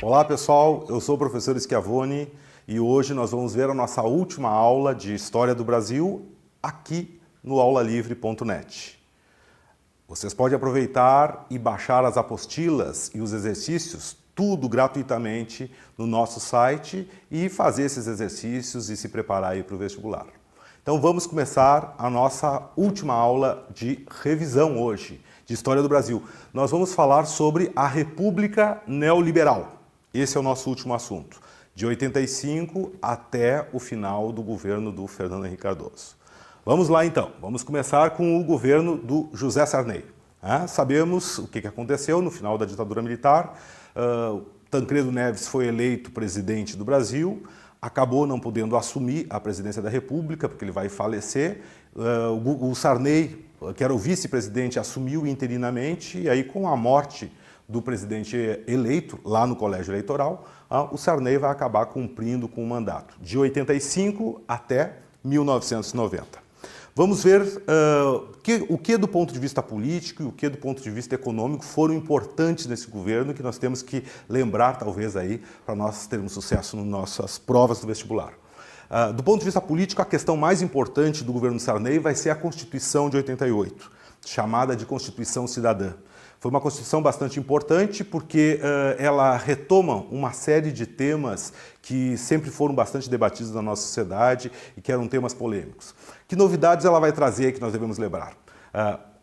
Olá pessoal, eu sou o professor Schiavoni e hoje nós vamos ver a nossa última aula de História do Brasil aqui no aulalivre.net. Vocês podem aproveitar e baixar as apostilas e os exercícios, tudo gratuitamente no nosso site e fazer esses exercícios e se preparar aí para o vestibular. Então vamos começar a nossa última aula de revisão hoje, de História do Brasil. Nós vamos falar sobre a República Neoliberal. Esse é o nosso último assunto, de 85 até o final do governo do Fernando Henrique Cardoso. Vamos lá então, vamos começar com o governo do José Sarney. Sabemos o que aconteceu no final da ditadura militar. Tancredo Neves foi eleito presidente do Brasil, acabou não podendo assumir a presidência da República, porque ele vai falecer. O Sarney, que era o vice-presidente, assumiu interinamente, e aí com a morte do presidente eleito lá no colégio eleitoral, o Sarney vai acabar cumprindo com o mandato, de 85 até 1990. Vamos ver o que do ponto de vista político e o que do ponto de vista econômico foram importantes nesse governo, que nós temos que lembrar talvez aí para nós termos sucesso nas nossas provas do vestibular. Do ponto de vista político, a questão mais importante do governo Sarney vai ser a Constituição de 88, chamada de Constituição Cidadã. Foi uma Constituição bastante importante porque ela retoma uma série de temas que sempre foram bastante debatidos na nossa sociedade e que eram temas polêmicos. Que novidades ela vai trazer que nós devemos lembrar?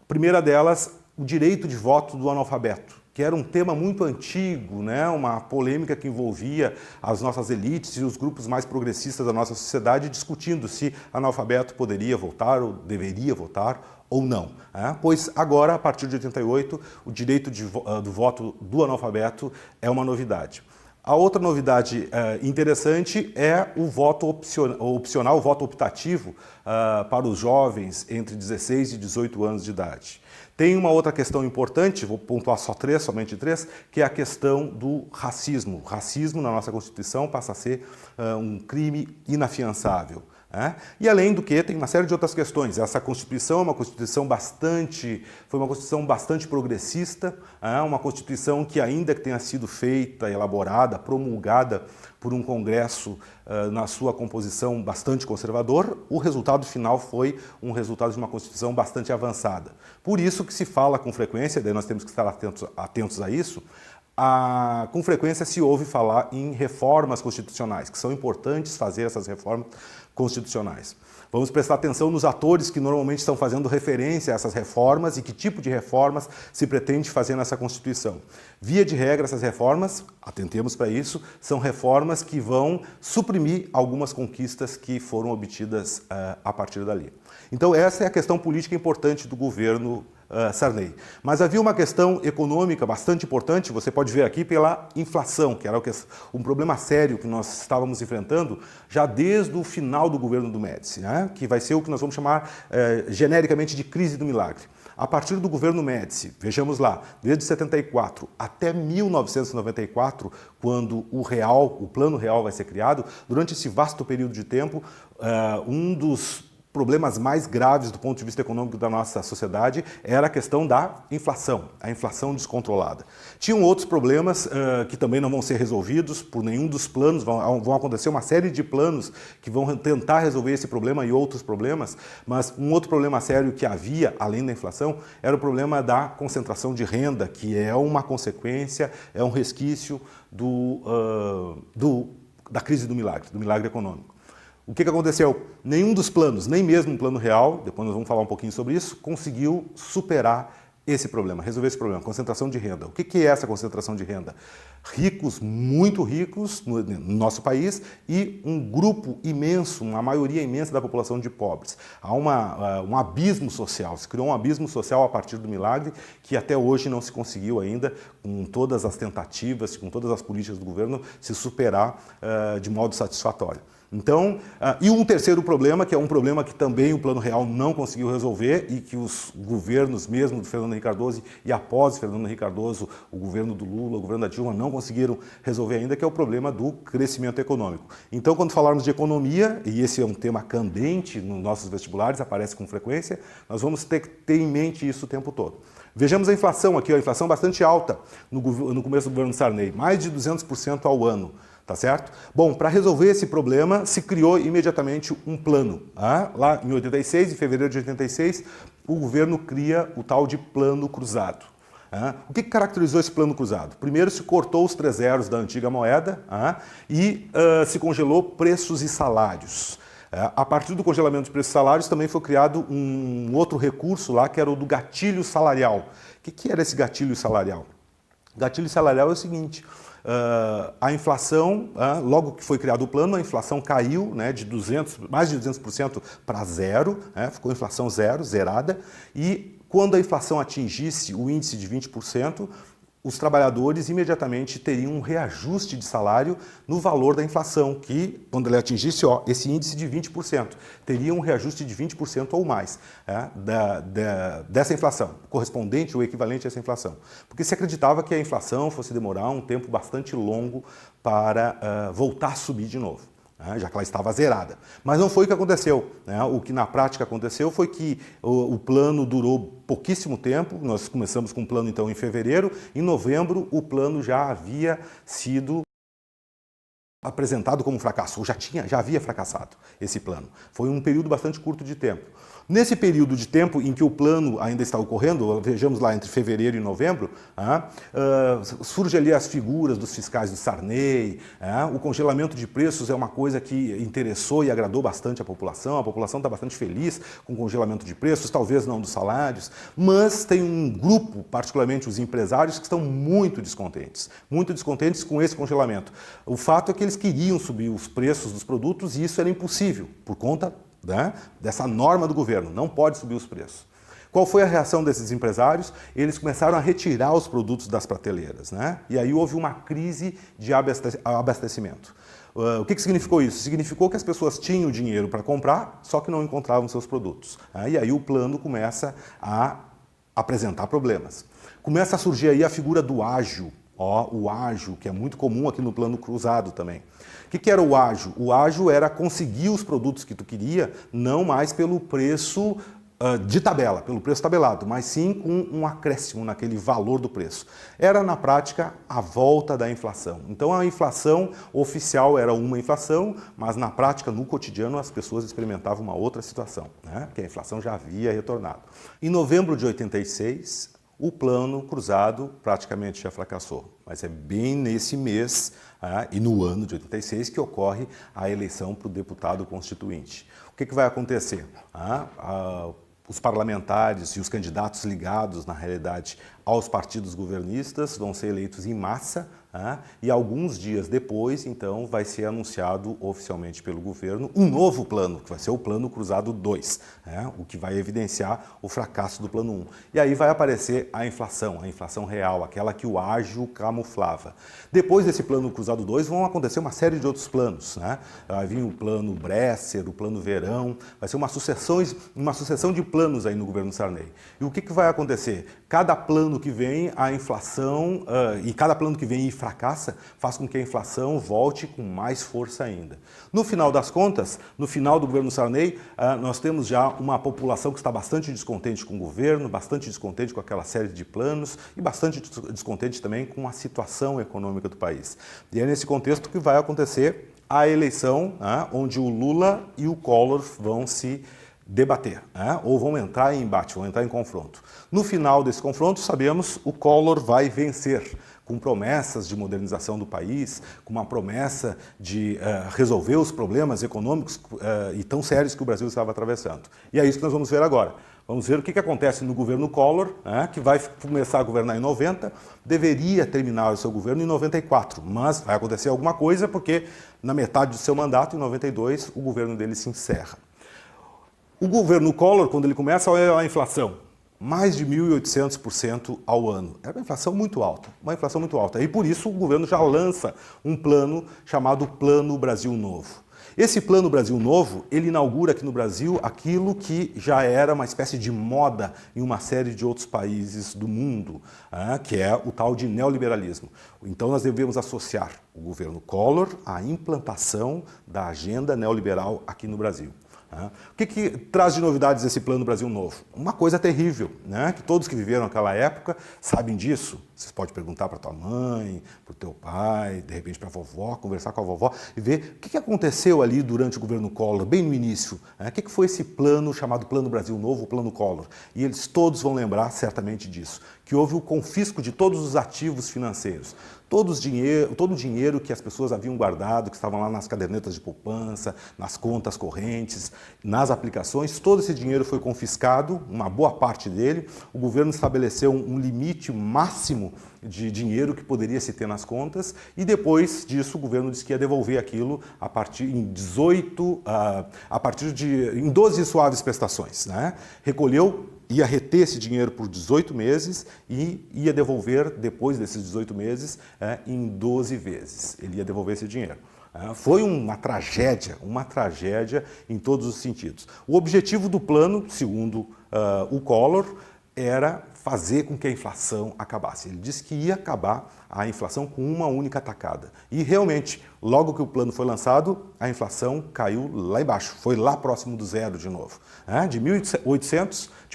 Primeira delas, o direito de voto do analfabeto, que era um tema muito antigo, né? Uma polêmica que envolvia as nossas elites e os grupos mais progressistas da nossa sociedade discutindo se analfabeto poderia votar ou deveria votar ou não. Pois agora, a partir de 88, o direito do voto do analfabeto é uma novidade. A outra novidade interessante é o voto opcional, o voto optativo para os jovens entre 16 e 18 anos de idade. Tem uma outra questão importante, vou pontuar somente três, que é a questão do racismo. O racismo na nossa Constituição passa a ser um crime inafiançável. E além do que, tem uma série de outras questões. Essa Constituição é uma Constituição foi uma Constituição bastante progressista, uma Constituição que ainda que tenha sido feita, elaborada, promulgada por um Congresso na sua composição bastante conservador, o resultado final foi um resultado de uma Constituição bastante avançada. Por isso que se fala com frequência, daí nós temos que estar atentos a isso, com frequência se ouve falar em reformas constitucionais, que são importantes fazer essas reformas constitucionais. Vamos prestar atenção nos atores que normalmente estão fazendo referência a essas reformas e que tipo de reformas se pretende fazer nessa Constituição. Via de regra, essas reformas, atentemos para isso, são reformas que vão suprimir algumas conquistas que foram obtidas a partir dali. Então essa é a questão política importante do governo Sarney. Mas havia uma questão econômica bastante importante, você pode ver aqui pela inflação, que era um problema sério que nós estávamos enfrentando já desde o final do governo do Médici, que vai ser o que nós vamos chamar genericamente de crise do milagre. A partir do governo Médici, vejamos lá, desde 74 até 1994, quando o Plano Real vai ser criado, durante esse vasto período de tempo, um dos problemas mais graves do ponto de vista econômico da nossa sociedade era a questão da inflação, a inflação descontrolada. Tinham outros problemas que também não vão ser resolvidos por nenhum dos planos, vão acontecer uma série de planos que vão tentar resolver esse problema e outros problemas, mas um outro problema sério que havia, além da inflação, era o problema da concentração de renda, que é uma consequência, é um resquício da crise do milagre econômico. O que aconteceu? Nenhum dos planos, nem mesmo o Plano Real, depois nós vamos falar um pouquinho sobre isso, conseguiu superar esse problema, resolver esse problema, concentração de renda. O que é essa concentração de renda? Ricos, muito ricos no nosso país e um grupo imenso, uma maioria imensa da população de pobres. Há um abismo social, se criou um abismo social a partir do milagre que até hoje não se conseguiu ainda, com todas as tentativas, com todas as políticas do governo, se superar de modo satisfatório. Então, e um terceiro problema, que é um problema que também o Plano Real não conseguiu resolver e que os governos mesmo do Fernando Henrique Cardoso e após Fernando Henrique Cardoso, o governo do Lula, o governo da Dilma não conseguiram resolver ainda, que é o problema do crescimento econômico. Então, quando falarmos de economia, e esse é um tema candente nos nossos vestibulares, aparece com frequência, nós vamos ter que ter em mente isso o tempo todo. Vejamos a inflação aqui, a inflação bastante alta no começo do governo Sarney, mais de 200% ao ano. Tá certo? Bom, para resolver esse problema, se criou imediatamente um plano. Lá em 86, em fevereiro de 86, o governo cria o tal de Plano Cruzado. O que caracterizou esse Plano Cruzado? Primeiro, se cortou os 3 zeros da antiga moeda e se congelou preços e salários. A partir do congelamento de preços e salários, também foi criado um outro recurso lá, que era o do gatilho salarial. O que era esse gatilho salarial? O gatilho salarial é o seguinte... a inflação, logo que foi criado o plano, a inflação caiu de mais de 200% para zero, ficou inflação zero, zerada, e quando a inflação atingisse o índice de 20%, os trabalhadores imediatamente teriam um reajuste de salário no valor da inflação, que, quando ele atingisse esse índice de 20%, teria um reajuste de 20% ou mais dessa inflação, correspondente ou equivalente a essa inflação. Porque se acreditava que a inflação fosse demorar um tempo bastante longo para voltar a subir de novo, já que ela estava zerada. Mas não foi o que aconteceu. O que na prática aconteceu foi que o plano durou pouquíssimo tempo. Nós começamos com o plano então em fevereiro. Em novembro, o plano já havia sido apresentado como um fracasso, ou já havia fracassado esse plano. Foi um período bastante curto de tempo. Nesse período de tempo em que o plano ainda está ocorrendo, vejamos lá entre fevereiro e novembro, surgem ali as figuras dos fiscais do Sarney, o congelamento de preços é uma coisa que interessou e agradou bastante a população está bastante feliz com o congelamento de preços, talvez não dos salários, mas tem um grupo, particularmente os empresários, que estão muito descontentes com esse congelamento. O fato é que eles queriam subir os preços dos produtos e isso era impossível, por conta dessa norma do governo, não pode subir os preços. Qual foi a reação desses empresários? Eles começaram a retirar os produtos das prateleiras, E aí houve uma crise de abastecimento. O que significou isso? Significou que as pessoas tinham dinheiro para comprar, só que não encontravam seus produtos. E aí o plano começa a apresentar problemas. Começa a surgir aí a figura do ágio, o ágio, que é muito comum aqui no Plano Cruzado também. O que era o ágio? O ágio era conseguir os produtos que tu queria, não mais pelo preço de tabela, pelo preço tabelado, mas sim com um acréscimo naquele valor do preço. Era, na prática, a volta da inflação. Então, a inflação oficial era uma inflação, mas na prática, no cotidiano, as pessoas experimentavam uma outra situação, porque a inflação já havia retornado. Em novembro de 86, o Plano Cruzado praticamente já fracassou, mas é bem nesse mês e no ano de 86 que ocorre a eleição para o deputado constituinte. O que vai acontecer? Os parlamentares e os candidatos ligados, na realidade, aos partidos governistas vão ser eleitos em massa e alguns dias depois, então, vai ser anunciado oficialmente pelo governo um novo plano, que vai ser o Plano Cruzado 2, o que vai evidenciar o fracasso do Plano 1. E aí vai aparecer a inflação real, aquela que o ágio camuflava. Depois desse Plano Cruzado 2 vão acontecer uma série de outros planos. Vai vir o Plano Bresser, o Plano Verão, vai ser uma sucessão de planos aí no governo Sarney. E o que vai acontecer? Cada plano que vem, a inflação, e cada plano que vem e fracassa, faz com que a inflação volte com mais força ainda. No final das contas, no final do governo Sarney, nós temos já uma população que está bastante descontente com o governo, bastante descontente com aquela série de planos e bastante descontente também com a situação econômica do país. E é nesse contexto que vai acontecer a eleição, onde o Lula e o Collor vão se debater, ou vão entrar em embate, vão entrar em confronto. No final desse confronto, sabemos, o Collor vai vencer, com promessas de modernização do país, com uma promessa de resolver os problemas econômicos e tão sérios que o Brasil estava atravessando. E é isso que nós vamos ver agora. Vamos ver o que acontece no governo Collor, que vai começar a governar em 90, deveria terminar o seu governo em 94, mas vai acontecer alguma coisa porque na metade do seu mandato, em 92, o governo dele se encerra. O governo Collor, quando ele começa, olha a inflação, mais de 1.800% ao ano. É uma inflação muito alta, E por isso o governo já lança um plano chamado Plano Brasil Novo. Esse Plano Brasil Novo, ele inaugura aqui no Brasil aquilo que já era uma espécie de moda em uma série de outros países do mundo, que é o tal de neoliberalismo. Então nós devemos associar o governo Collor à implantação da agenda neoliberal aqui no Brasil. O que traz de novidades esse Plano Brasil Novo? Uma coisa terrível, né? Que todos que viveram naquela época sabem disso. Você pode perguntar para tua mãe, para o teu pai, de repente para a vovó, conversar com a vovó e ver o que aconteceu ali durante o governo Collor, bem no início. O que foi esse plano chamado Plano Brasil Novo, o Plano Collor? E eles todos vão lembrar certamente disso, que houve o confisco de todos os ativos financeiros. Todo o dinheiro que as pessoas haviam guardado, que estavam lá nas cadernetas de poupança, nas contas correntes, nas aplicações, todo esse dinheiro foi confiscado, uma boa parte dele. O governo estabeleceu um limite máximo de dinheiro que poderia se ter nas contas e depois disso o governo disse que ia devolver aquilo em 12 suaves prestações, né? Recolheu, ia reter esse dinheiro por 18 meses e ia devolver depois desses 18 meses em 12 vezes. Ele ia devolver esse dinheiro. Foi uma tragédia em todos os sentidos. O objetivo do plano, segundo o Collor, era fazer com que a inflação acabasse. Ele disse que ia acabar a inflação com uma única tacada. E realmente, logo que o plano foi lançado, a inflação caiu lá embaixo, foi lá próximo do zero de novo. De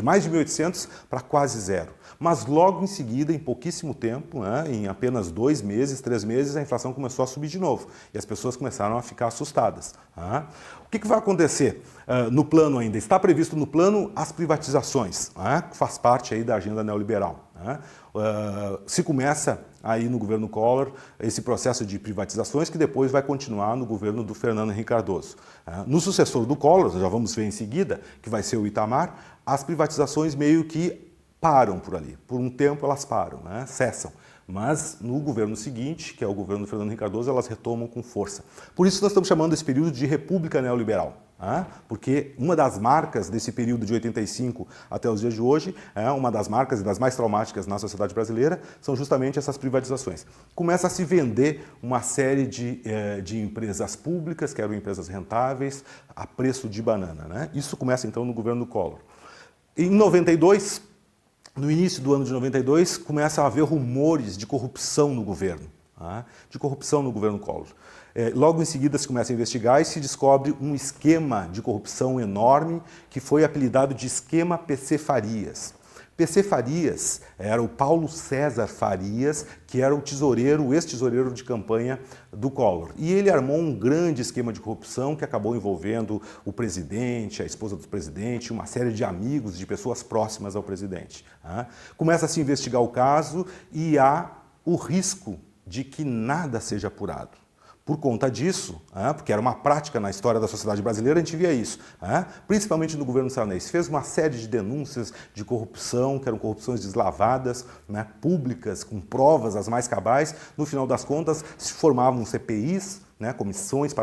mais de 1.800 para quase zero. Mas logo em seguida, em pouquíssimo tempo, em apenas 2 meses, 3 meses, a inflação começou a subir de novo. E as pessoas começaram a ficar assustadas. O que vai acontecer no plano ainda? Está previsto no plano as privatizações, que faz parte aí da agenda neoliberal. Se começa aí no governo Collor esse processo de privatizações que depois vai continuar no governo do Fernando Henrique Cardoso. No sucessor do Collor, já vamos ver em seguida, que vai ser o Itamar, as privatizações meio que param por ali. Por um tempo elas param, cessam. Mas no governo seguinte, que é o governo do Fernando Henrique Cardoso, elas retomam com força. Por isso nós estamos chamando esse período de República Neoliberal. Porque uma das marcas desse período de 85 até os dias de hoje, uma das marcas e das mais traumáticas na sociedade brasileira, são justamente essas privatizações. Começa a se vender uma série de empresas públicas, que eram empresas rentáveis, a preço de banana. Isso começa então no governo Collor. Em 92, no início do ano de 92, começa a haver rumores de corrupção no governo. De corrupção no governo Collor. Logo em seguida se começa a investigar e se descobre um esquema de corrupção enorme que foi apelidado de esquema PC Farias. PC Farias era o Paulo César Farias, que era o ex-tesoureiro de campanha do Collor. E ele armou um grande esquema de corrupção que acabou envolvendo o presidente, a esposa do presidente, uma série de amigos, de pessoas próximas ao presidente. Começa a se investigar o caso e há o risco de que nada seja apurado. Por conta disso, porque era uma prática na história da sociedade brasileira, a gente via isso, principalmente no governo Sarney. Fez uma série de denúncias de corrupção, que eram corrupções deslavadas, públicas, com provas as mais cabais. No final das contas, se formavam CPIs, comissões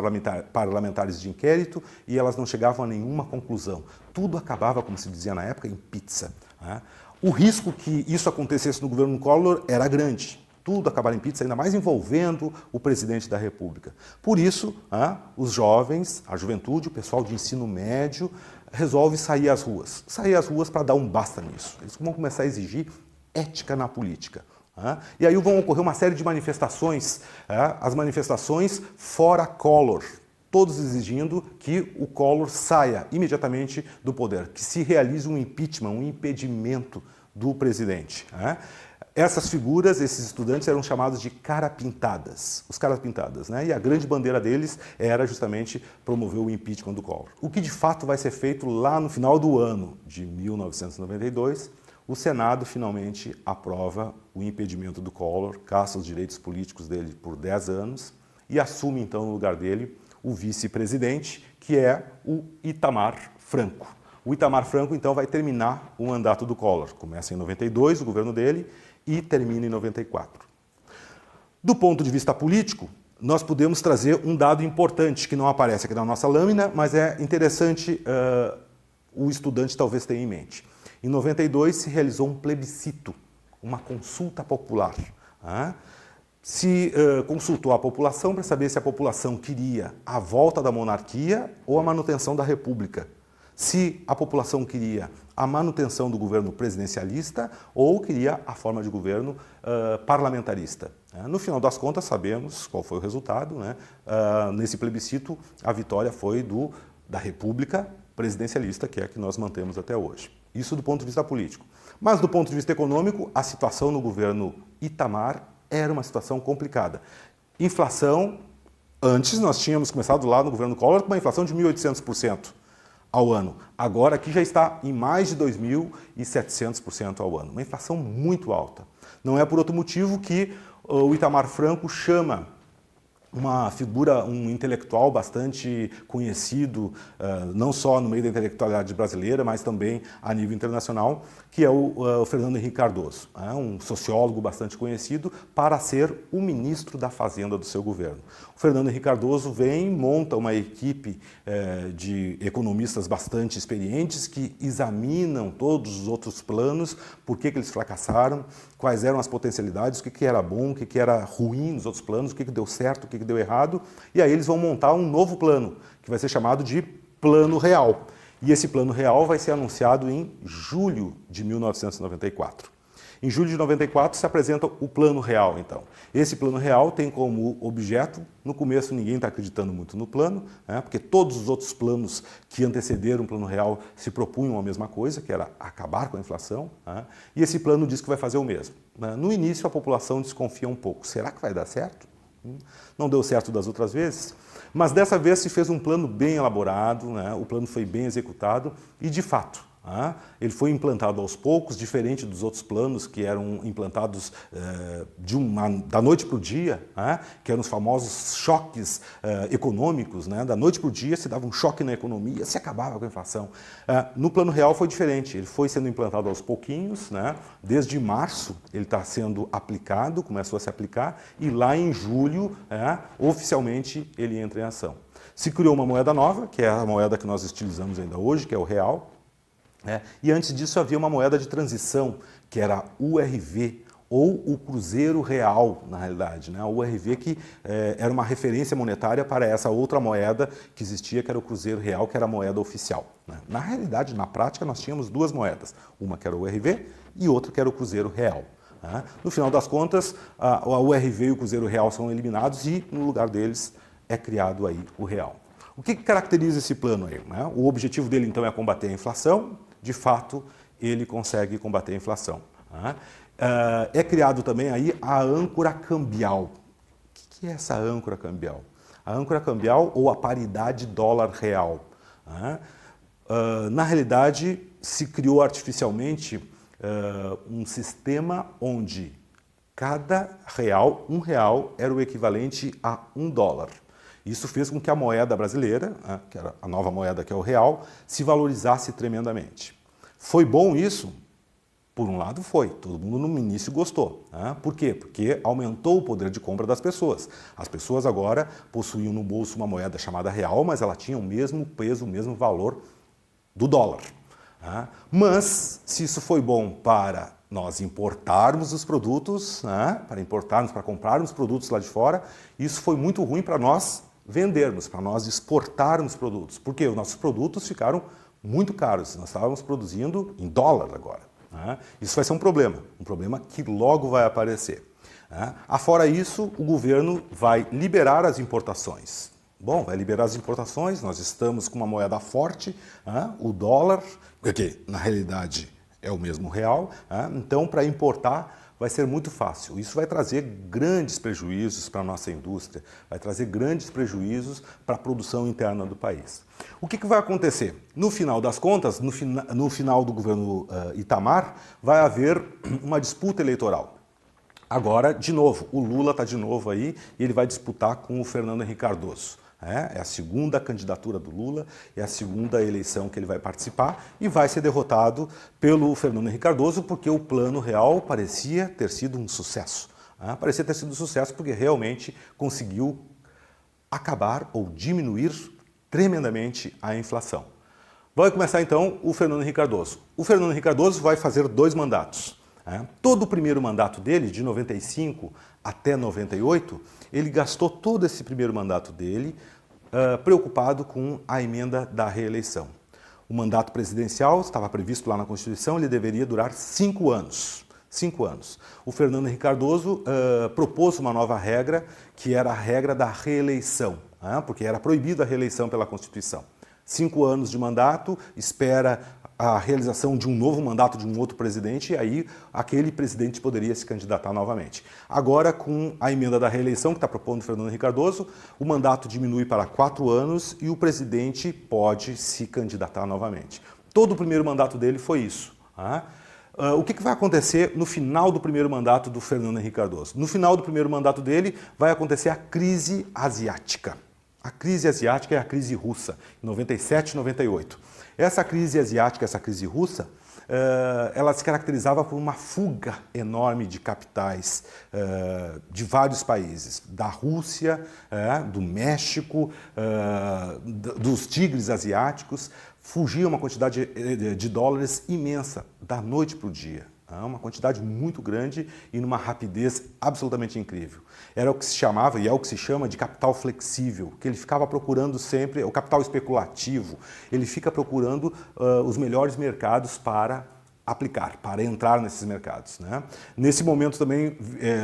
parlamentares de inquérito, e elas não chegavam a nenhuma conclusão. Tudo acabava, como se dizia na época, em pizza. O risco que isso acontecesse no governo Collor era grande. Tudo acabar em pizza, ainda mais envolvendo o presidente da República. Por isso, os jovens, a juventude, o pessoal de ensino médio, resolve sair às ruas. Sair às ruas para dar um basta nisso. Eles vão começar a exigir ética na política. E aí vão ocorrer uma série de manifestações, as manifestações fora Collor, todos exigindo que o Collor saia imediatamente do poder, que se realize um impeachment, um impedimento do presidente. Essas figuras, esses estudantes, eram chamados de cara-pintadas, os cara-pintadas, e a grande bandeira deles era justamente promover o impeachment do Collor. O que de fato vai ser feito lá no final do ano de 1992, o Senado finalmente aprova o impedimento do Collor, caça os direitos políticos dele por 10 anos e assume então no lugar dele o vice-presidente, que é o Itamar Franco. O Itamar Franco então vai terminar o mandato do Collor. Começa em 92 o governo dele e termina em 94. Do ponto de vista político, nós podemos trazer um dado importante que não aparece aqui na nossa lâmina, mas é interessante o estudante talvez tenha em mente. Em 92 se realizou um plebiscito, uma consulta popular. se consultou a população para saber se a população queria a volta da monarquia ou a manutenção da república. Se a população queria a manutenção do governo presidencialista ou queria a forma de governo parlamentarista. No final das contas, sabemos qual foi o resultado, né? Nesse plebiscito, a vitória foi da república presidencialista, que é a que nós mantemos até hoje. Isso do ponto de vista político. Mas do ponto de vista econômico, a situação no governo Itamar era uma situação complicada. Inflação, antes nós tínhamos começado lá no governo Collor com uma inflação de 1.800% ao ano. Agora aqui já está em mais de 2.700% ao ano. Uma inflação muito alta. Não é por outro motivo que o Itamar Franco chama uma figura, um intelectual bastante conhecido, não só no meio da intelectualidade brasileira, mas também a nível internacional, que é o Fernando Henrique Cardoso, um sociólogo bastante conhecido, para ser o ministro da Fazenda do seu governo. O Fernando Henrique Cardoso monta uma equipe de economistas bastante experientes que examinam todos os outros planos, por que eles fracassaram, quais eram as potencialidades, o que era bom, o que era ruim nos outros planos, o que deu certo, o que deu errado, e aí eles vão montar um novo plano, que vai ser chamado de Plano Real. E esse Plano Real vai ser anunciado em julho de 1994. Em julho de 94 se apresenta o Plano Real, então. Esse Plano Real tem como objeto, no começo ninguém está acreditando muito no plano, porque todos os outros planos que antecederam o Plano Real se propunham a mesma coisa, que era acabar com a inflação, e esse plano diz que vai fazer o mesmo. No início a população desconfia um pouco. Será que vai dar certo? Não deu certo das outras vezes, mas dessa vez se fez um plano bem elaborado, o plano foi bem executado e, de fato, ele foi implantado aos poucos, diferente dos outros planos que eram implantados da noite para o dia, que eram os famosos choques econômicos, da noite para o dia se dava um choque na economia, se acabava com a inflação. No Plano Real foi diferente, ele foi sendo implantado aos pouquinhos, desde março ele está sendo aplicado, começou a se aplicar, e lá em julho, oficialmente, ele entra em ação. Se criou uma moeda nova, que é a moeda que nós utilizamos ainda hoje, que é o real. E antes disso havia uma moeda de transição, que era o URV, ou o Cruzeiro Real, na realidade. O URV que era uma referência monetária para essa outra moeda que existia, que era o Cruzeiro Real, que era a moeda oficial. Na realidade, na prática, nós tínhamos duas moedas, uma que era o URV e outra que era o Cruzeiro Real. No final das contas, a URV e o Cruzeiro Real são eliminados e, no lugar deles, é criado aí o Real. O que caracteriza esse plano aí? O objetivo dele, então, é combater a inflação. De fato, ele consegue combater a inflação. É criado também aí a âncora cambial. O que é essa âncora cambial? A âncora cambial ou a paridade dólar-real. Na realidade, se criou artificialmente um sistema onde cada real, um real, era o equivalente a $1. Isso fez com que a moeda brasileira, que era a nova moeda que é o real, se valorizasse tremendamente. Foi bom isso? Por um lado foi, todo mundo no início gostou. Por quê? Porque aumentou o poder de compra das pessoas. As pessoas agora possuíam no bolso uma moeda chamada real, mas ela tinha o mesmo peso, o mesmo valor do dólar. Mas, se isso foi bom para nós importarmos os produtos, para comprarmos produtos lá de fora, isso foi muito ruim para nós vendermos, para nós exportarmos produtos, porque os nossos produtos ficaram muito caros, nós estávamos produzindo em dólar agora. Isso vai ser um problema que logo vai aparecer. Afora isso, o governo vai liberar as importações. Bom, vai liberar as importações, nós estamos com uma moeda forte, o dólar, que na realidade é o mesmo real, então para importar vai ser muito fácil. Isso vai trazer grandes prejuízos para a nossa indústria, vai trazer grandes prejuízos para a produção interna do país. O que vai acontecer? No final das contas, no final do governo Itamar, vai haver uma disputa eleitoral. Agora, de novo, o Lula está de novo aí e ele vai disputar com o Fernando Henrique Cardoso. É a segunda candidatura do Lula, é a segunda eleição que ele vai participar e vai ser derrotado pelo Fernando Henrique Cardoso porque o Plano Real parecia ter sido um sucesso. Parecia ter sido um sucesso porque realmente conseguiu acabar ou diminuir tremendamente a inflação. Vai começar então o Fernando Henrique Cardoso. O Fernando Henrique Cardoso vai fazer 2 mandatos. Todo o primeiro mandato dele, de 95 até 98, ele gastou todo esse primeiro mandato dele preocupado com a emenda da reeleição. O mandato presidencial estava previsto lá na Constituição, ele deveria durar 5 anos. 5 anos. O Fernando Henrique Cardoso propôs uma nova regra, que era a regra da reeleição, porque era proibida a reeleição pela Constituição. 5 anos de mandato, espera a realização de um novo mandato de um outro presidente, e aí aquele presidente poderia se candidatar novamente. Agora, com a emenda da reeleição que está propondo o Fernando Henrique Cardoso, o mandato diminui para 4 anos e o presidente pode se candidatar novamente. Todo o primeiro mandato dele foi isso. O que vai acontecer no final do primeiro mandato do Fernando Henrique Cardoso? No final do primeiro mandato dele vai acontecer a crise asiática. A crise asiática é a crise russa, em 97 e 98. Essa crise asiática, essa crise russa, ela se caracterizava por uma fuga enorme de capitais de vários países, da Rússia, do México, dos tigres asiáticos. Fugia uma quantidade de dólares imensa, da noite para o dia. Uma quantidade muito grande e numa rapidez absolutamente incrível. Era o que se chamava, e é o que se chama, de capital flexível, que ele ficava procurando sempre, o capital especulativo, ele fica procurando os melhores mercados para aplicar, para entrar nesses mercados. Nesse momento também,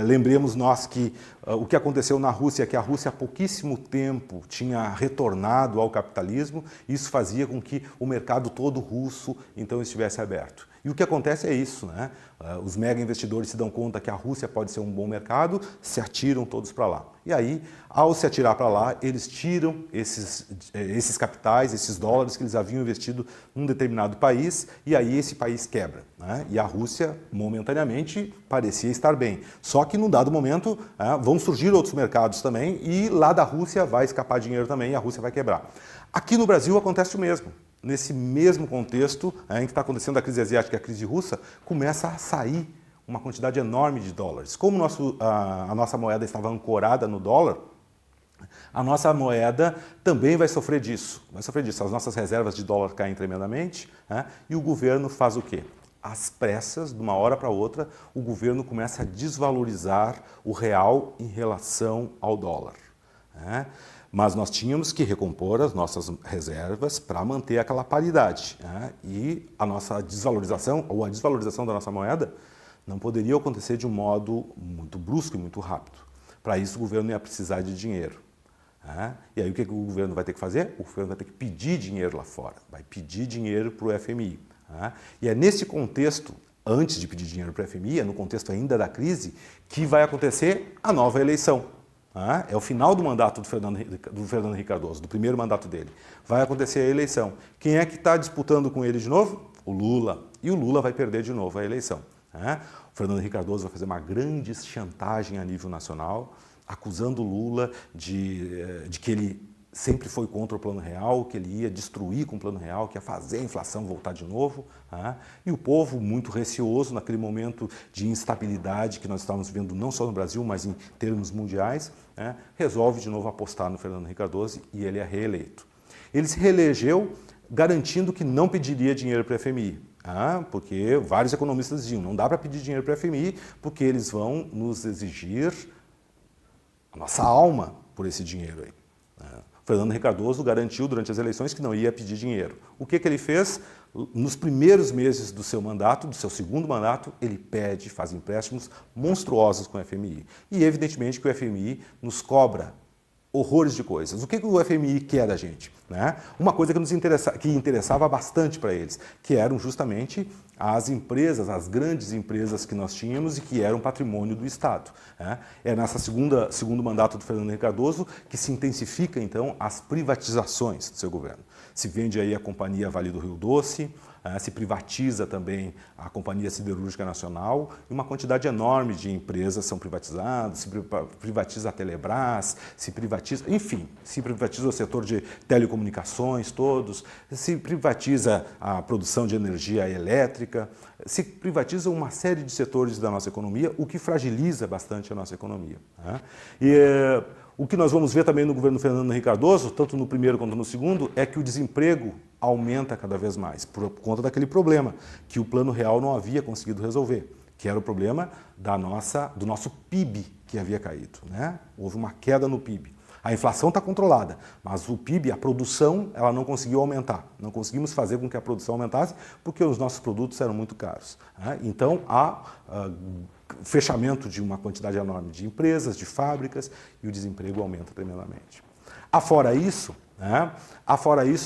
lembremos nós que o que aconteceu na Rússia é que a Rússia há pouquíssimo tempo tinha retornado ao capitalismo, e isso fazia com que o mercado todo russo então estivesse aberto. E o que acontece é isso, os mega investidores se dão conta que a Rússia pode ser um bom mercado, se atiram todos para lá. E aí, ao se atirar para lá, eles tiram esses capitais, esses dólares que eles haviam investido num determinado país, e aí esse país quebra. E a Rússia, momentaneamente, parecia estar bem. Só que, num dado momento, vão surgir outros mercados também, e lá da Rússia vai escapar dinheiro também, e a Rússia vai quebrar. Aqui no Brasil acontece o mesmo. Nesse mesmo contexto em que está acontecendo a crise asiática e a crise russa, começa a sair uma quantidade enorme de dólares. Como a nossa moeda estava ancorada no dólar, a nossa moeda também vai sofrer disso. As nossas reservas de dólar caem tremendamente, e o governo faz o quê? Às pressas, de uma hora para outra, o governo começa a desvalorizar o real em relação ao dólar. Mas nós tínhamos que recompor as nossas reservas para manter aquela paridade. E a nossa desvalorização, ou a desvalorização da nossa moeda, não poderia acontecer de um modo muito brusco e muito rápido. Para isso, o governo ia precisar de dinheiro. E aí, o que o governo vai ter que fazer? O governo vai ter que pedir dinheiro lá fora, vai pedir dinheiro para o FMI. E é nesse contexto, antes de pedir dinheiro para o FMI, é no contexto ainda da crise, que vai acontecer a nova eleição. É o final do mandato do Fernando Henrique Cardoso, do primeiro mandato dele. Vai acontecer a eleição. Quem é que está disputando com ele de novo? O Lula. E o Lula vai perder de novo a eleição. O Fernando Henrique Cardoso vai fazer uma grande chantagem a nível nacional, acusando o Lula de que ele sempre foi contra o Plano Real, que ele ia destruir com o Plano Real, que ia fazer a inflação voltar de novo. E o povo, muito receoso naquele momento de instabilidade que nós estávamos vivendo não só no Brasil, mas em termos mundiais, resolve de novo apostar no Fernando Henrique Cardoso e ele é reeleito. Ele se reelegeu garantindo que não pediria dinheiro para o FMI. Porque vários economistas diziam, não dá para pedir dinheiro para o FMI, porque eles vão nos exigir a nossa alma por esse dinheiro aí. Fernando Henrique Cardoso garantiu durante as eleições que não ia pedir dinheiro. O que ele fez? Nos primeiros meses do seu mandato, do seu segundo mandato, ele faz empréstimos monstruosos com o FMI. E evidentemente que o FMI nos cobra horrores de coisas. O que o FMI quer da gente? Uma coisa que interessava bastante para eles, que eram justamente as empresas, as grandes empresas que nós tínhamos e que eram patrimônio do Estado. É nessa segundo mandato do Fernando Henrique Cardoso que se intensifica, então, as privatizações do seu governo. Se vende aí a Companhia Vale do Rio Doce, se privatiza também a Companhia Siderúrgica Nacional, e uma quantidade enorme de empresas são privatizadas, se privatiza a Telebrás, se privatiza o setor de telecomunicações todos, se privatiza a produção de energia elétrica, se privatiza uma série de setores da nossa economia, o que fragiliza bastante a nossa economia. O que nós vamos ver também no governo Fernando Henrique Cardoso, tanto no primeiro quanto no segundo, é que o desemprego aumenta cada vez mais, por conta daquele problema que o Plano Real não havia conseguido resolver, que era o problema do nosso PIB que havia caído, né? Houve uma queda no PIB. A inflação está controlada, mas o PIB, a produção, ela não conseguiu aumentar. Não conseguimos fazer com que a produção aumentasse porque os nossos produtos eram muito caros, né? Então, há fechamento de uma quantidade enorme de empresas, de fábricas, e o desemprego aumenta tremendamente. Afora isso,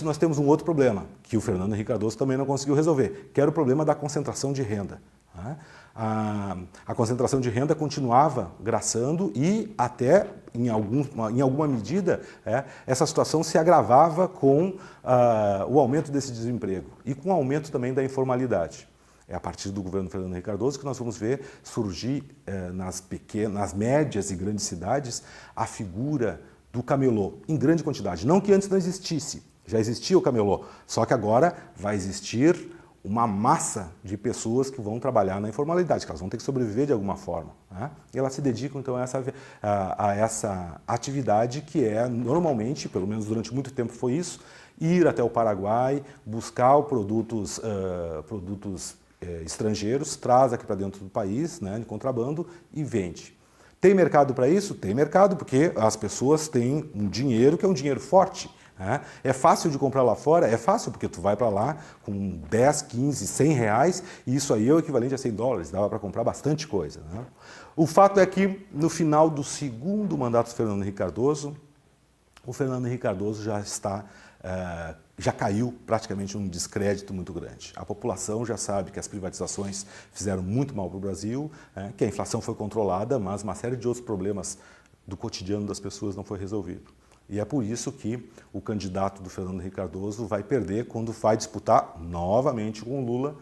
nós temos um outro problema, que o Fernando Henrique Cardoso também não conseguiu resolver, que era o problema da concentração de renda. A concentração de renda continuava graçando e até, em alguma medida, essa situação se agravava com o aumento desse desemprego e com o aumento também da informalidade. É a partir do governo Fernando Henrique Cardoso que nós vamos ver surgir nas médias e grandes cidades a figura do camelô, em grande quantidade. Não que antes não existisse, já existia o camelô, só que agora vai existir uma massa de pessoas que vão trabalhar na informalidade, que elas vão ter que sobreviver de alguma forma, né? E elas se dedicam então a essa atividade que é normalmente, pelo menos durante muito tempo foi isso, ir até o Paraguai, buscar produtos estrangeiros, traz aqui para dentro do país, né, de contrabando e vende. Tem mercado para isso? Tem mercado, porque as pessoas têm um dinheiro que é um dinheiro forte. É fácil de comprar lá fora? É fácil, porque tu vai para lá com 10, 15, 100 reais e isso aí é o equivalente a 100 dólares, dava para comprar bastante coisa, né? O fato é que no final do segundo mandato do Fernando Henrique Cardoso, o Fernando Henrique Cardoso já caiu praticamente um descrédito muito grande. A população já sabe que as privatizações fizeram muito mal para o Brasil, que a inflação foi controlada, mas uma série de outros problemas do cotidiano das pessoas não foi resolvido. E é por isso que o candidato do Fernando Henrique Cardoso vai perder quando vai disputar novamente com o Lula,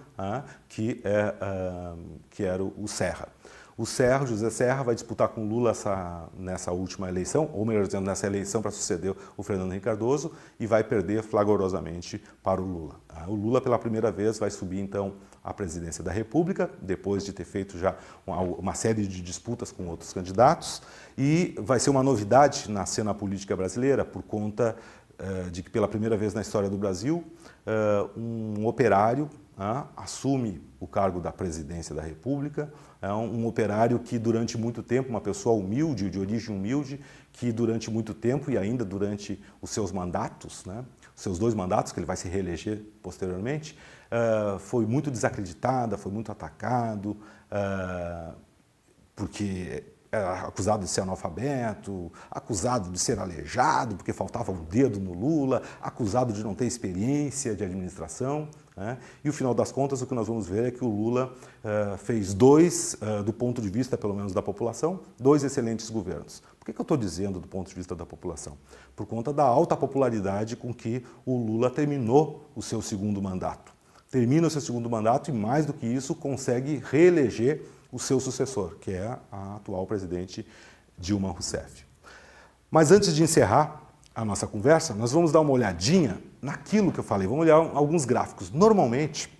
que era o Serra. O José Serra, vai disputar com o Lula nessa última eleição, ou melhor dizendo, nessa eleição para suceder o Fernando Henrique Cardoso, e vai perder flagrosamente para o Lula. O Lula, pela primeira vez, vai subir, então, à presidência da República, depois de ter feito já uma série de disputas com outros candidatos, e vai ser uma novidade na cena política brasileira, por conta de que, pela primeira vez na história do Brasil, um operário assume o cargo da presidência da República, é um operário que durante muito tempo, uma pessoa humilde, de origem humilde, que durante muito tempo e ainda durante os seus mandatos, os seus 2 mandatos, que ele vai se reeleger posteriormente, foi muito desacreditada, foi muito atacado, porque era acusado de ser analfabeto, acusado de ser aleijado, porque faltava um dedo no Lula, acusado de não ter experiência de administração, né? E, no final das contas, o que nós vamos ver é que o Lula fez do ponto de vista, pelo menos, da população, 2 excelentes governos. Por que eu estou dizendo do ponto de vista da população? Por conta da alta popularidade com que o Lula terminou o seu segundo mandato. Termina o seu segundo mandato e, mais do que isso, consegue reeleger o seu sucessor, que é a atual presidente Dilma Rousseff. Mas antes de encerrar a nossa conversa, nós vamos dar uma olhadinha naquilo que eu falei, vamos olhar alguns gráficos. Normalmente,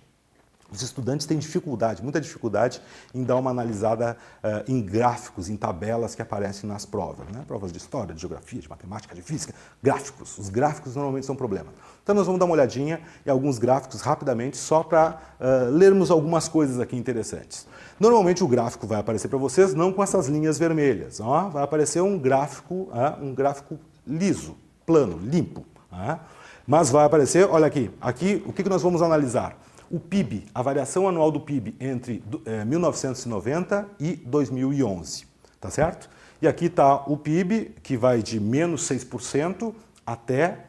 os estudantes têm dificuldade, muita dificuldade em dar uma analisada em gráficos, em tabelas que aparecem nas provas, né? Provas de história, de geografia, de matemática, de física, gráficos. Os gráficos normalmente são problema. Então nós vamos dar uma olhadinha em alguns gráficos rapidamente, só para lermos algumas coisas aqui interessantes. Normalmente o gráfico vai aparecer para vocês não com essas linhas vermelhas, vai aparecer um gráfico liso, plano, limpo. Mas vai aparecer, olha aqui o que nós vamos analisar? O PIB, a variação anual do PIB entre 1990 e 2011, tá certo? E aqui está o PIB, que vai de menos 6% até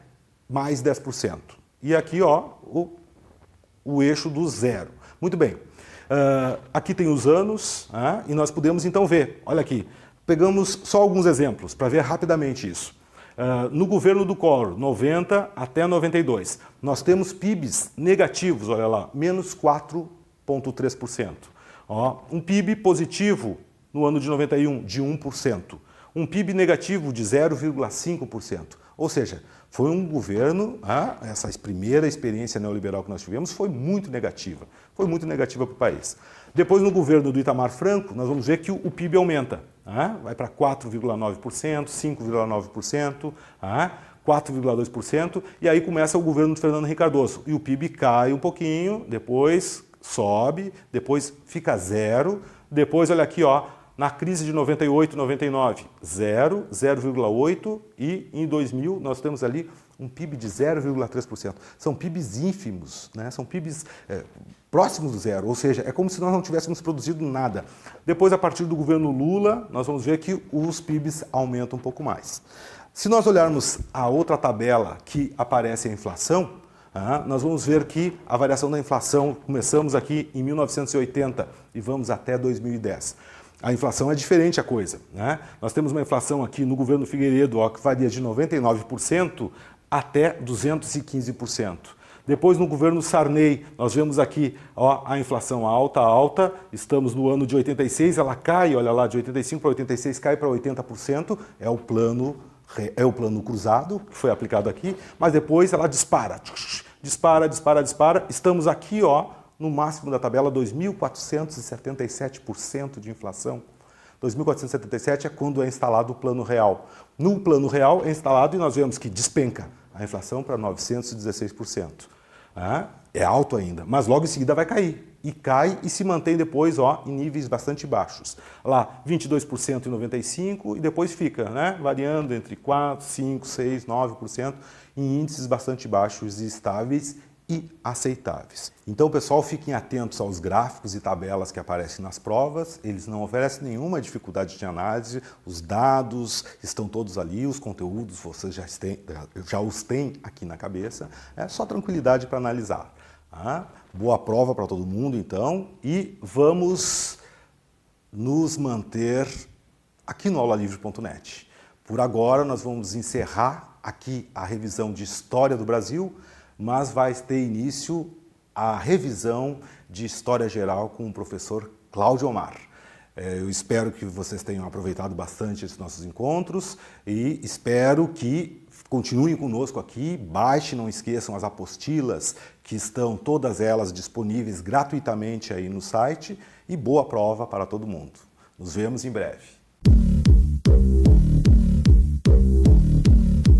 mais 10%. E aqui, o eixo do zero. Muito bem. Aqui tem os anos, e nós podemos então ver, olha aqui, pegamos só alguns exemplos para ver rapidamente isso. No governo do Collor, 90 até 92, nós temos PIBs negativos, olha lá, menos 4,3%. Um PIB positivo no ano de 91, de 1%. Um PIB negativo de 0,5%. Ou seja, foi um governo, essa primeira experiência neoliberal que nós tivemos foi muito negativa. Foi muito negativa para o país. Depois, no governo do Itamar Franco, nós vamos ver que o PIB aumenta. Vai para 4,9%, 5,9%, 4,2%, e aí começa o governo do Fernando Henrique Cardoso. E o PIB cai um pouquinho, depois sobe, depois fica 0, depois olha aqui, ó, na crise de 98, 99, 0, 0,8 e em 2000 nós temos ali um PIB de 0,3%. São PIBs ínfimos, né? São PIBs próximos do zero, ou seja, é como se nós não tivéssemos produzido nada. Depois, a partir do governo Lula, nós vamos ver que os PIBs aumentam um pouco mais. Se nós olharmos a outra tabela que aparece a inflação, nós vamos ver que a variação da inflação, começamos aqui em 1980 e vamos até 2010. A inflação é diferente a coisa, né? Nós temos uma inflação aqui no governo Figueiredo, ó, que varia de 99% até 215%. Depois, no governo Sarney, nós vemos aqui, ó, a inflação alta, estamos no ano de 86, ela cai, olha lá, de 85 para 86 cai para 80%, é o plano cruzado que foi aplicado aqui, mas depois ela dispara, estamos aqui, ó, no máximo da tabela, 2.477% de inflação. 2.477 é quando é instalado o plano real. No plano real é instalado e nós vemos que despenca a inflação para 916%. É alto ainda, mas logo em seguida vai cair. E cai e se mantém depois, ó, em níveis bastante baixos. Lá, 22% em 95% e depois fica, né, variando entre 4%, 5%, 6%, 9%, em índices bastante baixos e estáveis e aceitáveis. Então, pessoal, fiquem atentos aos gráficos e tabelas que aparecem nas provas, eles não oferecem nenhuma dificuldade de análise, os dados estão todos ali, os conteúdos vocês já os têm aqui na cabeça, é só tranquilidade para analisar. Boa prova para todo mundo, então, e vamos nos manter aqui no aulalivre.net. Por agora, nós vamos encerrar aqui a revisão de História do Brasil, mas vai ter início a revisão de História Geral com o professor Cláudio Omar. Eu espero que vocês tenham aproveitado bastante esses nossos encontros e espero que continuem conosco aqui, baixem, não esqueçam as apostilas que estão todas elas disponíveis gratuitamente aí no site e boa prova para todo mundo. Nos vemos em breve.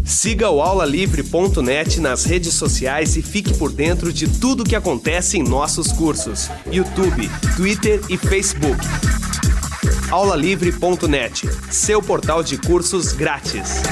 Siga o aulalivre.net nas redes sociais e fique por dentro de tudo o que acontece em nossos cursos. YouTube, Twitter e Facebook. aulalivre.net, seu portal de cursos grátis.